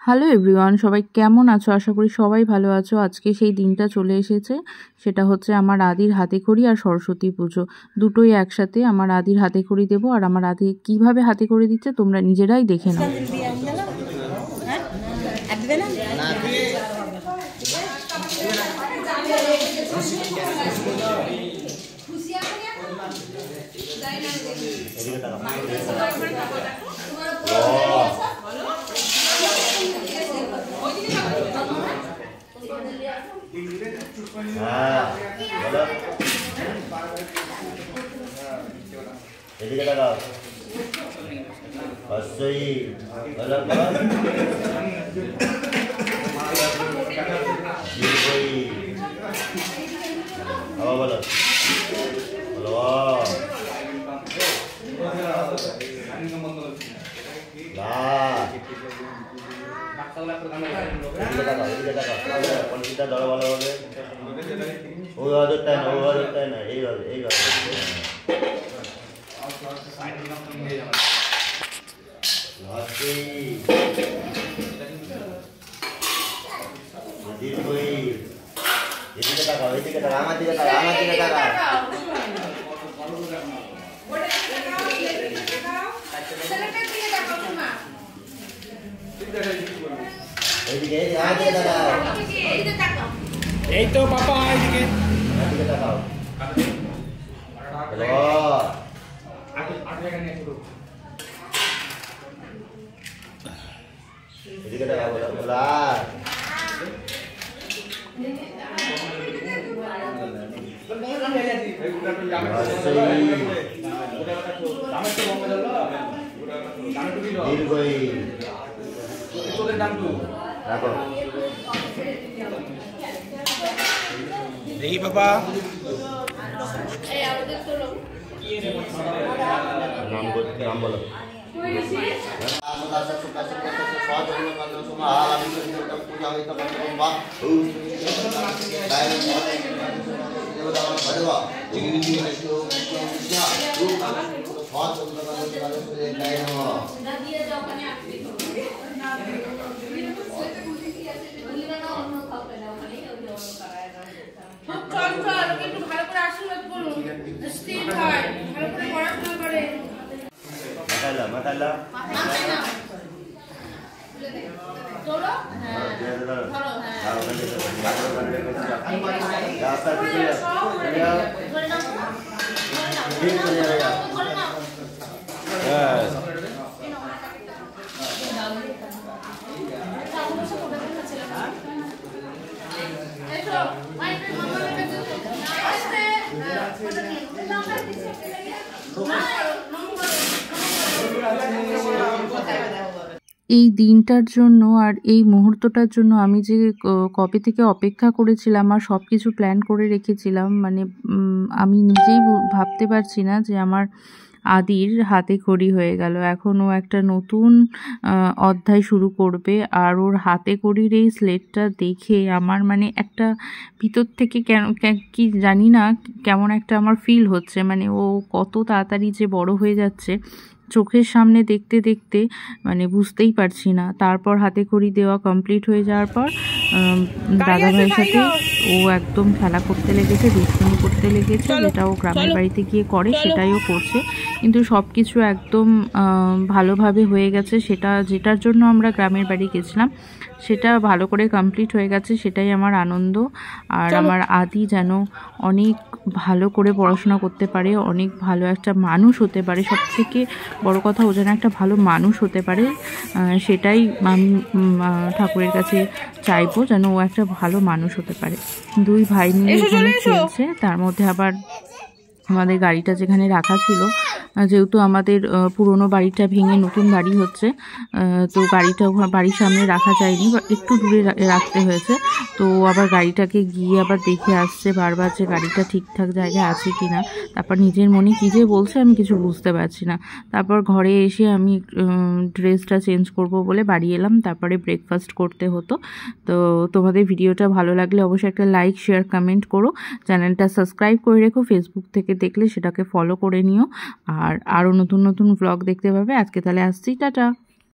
Hello everyone, সবাই কেমন আছো? আশা করি সবাই ভালো আছো। আজকে সেই দিনটা চলে এসেছে, সেটা হচ্ছে আমার আদির হাতেখড়ি আর সরস্বতী পুজো দুটোই একসাথে। আমার আদির হাতেখড়ি দেবো, আর আমার আদি কিভাবে হাতেখড়ি দিচ্ছে তোমরা নিজেরাই দেখে নাও। এদিকে তাকাও। অবশ্যই ভালো করো। আবার বলো বলো। এদিকে তাকাও, এদিকে তাকাও। পঞ্চিতা ধরো ভালোভাবে। ওইভাবে তাই না, ওইভাবে তাই না, এইভাবে এইভাবে। এদিকে তাকাও, এদিকে তাকাও, আমার দিকে তাকাও, আমার দিকে তাকাও। এইদিকে আমার দিকে তাকাও। এই তো পাপা এইদিকে এদিকে তাকাও। হ্যালো এদিকে তাকাও। বলা রাখো। এই বাবা নাম বলো। মাতালা এই দিনটার জন্য আর এই মুহূর্তটার জন্য আমি যে কবে থেকে অপেক্ষা করেছিলাম আর সব কিছু প্ল্যান করে রেখেছিলাম, মানে আমি নিজেই ভাবতে পারছি না যে আমার আদির হাতেখড়ি হয়ে গেল। এখন ও একটা নতুন অধ্যায় শুরু করবে, আর ওর হাতেখড়ির এই স্লেটটা দেখে আমার মানে একটা ভিতর থেকে কেন কি জানি না কেমন একটা আমার ফিল হচ্ছে, মানে ও কত তাড়াতাড়ি যে বড় হয়ে যাচ্ছে চোখের সামনে দেখতে দেখতে মানে বুঝতেই পারছি না। তারপর হাতেখড়ি দেওয়া কমপ্লিট হয়ে যাওয়ার পর দাদাভাইয়ের সাথে ও একদম খেলা করতে লেগেছে, দুষ্টুমি করতে লেগেছে, যেটা ও গ্রামের বাড়িতে গিয়ে করে সেটাই ও করছে। কিন্তু সব কিছু একদম ভালোভাবে হয়ে গেছে। যেটার জন্য আমরা গ্রামের বাড়ি গেছিলাম সেটা ভালো করে কমপ্লিট হয়ে গেছে, সেটাই আমার আনন্দ। আর আমার আদি যেন অনেক ভালো করে পড়াশোনা করতে পারে, অনেক ভালো একটা মানুষ হতে পারে, সবথেকে বড় কথা ও যেন একটা ভালো মানুষ হতে পারে, সেটাই আমি ঠাকুরের কাছে চাইবো, যেন ও একটা ভালো মানুষ হতে পারে। দুই ভাই মিলে এখানে খেলছে, তার মধ্যে আবার আমাদের গাড়িটা যেখানে রাখা ছিল, যেহেতু আমাদের পুরনো বাড়িটা ভেঙে নতুন বাড়ি হচ্ছে, তো গাড়িটা বাড়ির সামনে রাখা যায়নি, একটু দূরে রাখতে হয়েছে। তো আবার গাড়িটাকে গিয়ে আবার দেখে আসছে বারবার যে গাড়িটা ঠিকঠাক জায়গায় আছে কি না। তারপর নিজের মনে কী যে বলছে আমি কিছু বুঝতে পারছি না। তারপর ঘরে এসে আমি ড্রেসটা চেঞ্জ করব বলে বাড়ি এলাম, তারপরে ব্রেকফাস্ট করতে হতো। তো তোমাদের ভিডিওটা ভালো লাগলে অবশ্যই একটা লাইক, শেয়ার, কমেন্ট করো। চ্যানেলটা সাবস্ক্রাইব করে রেখো, ফেসবুক থেকে দেখলে সেটাকে ফলো করে নিও, আর আরও নতুন নতুন ব্লগ দেখতে পাবে। আজকে তাহলে আসছি, টাটা।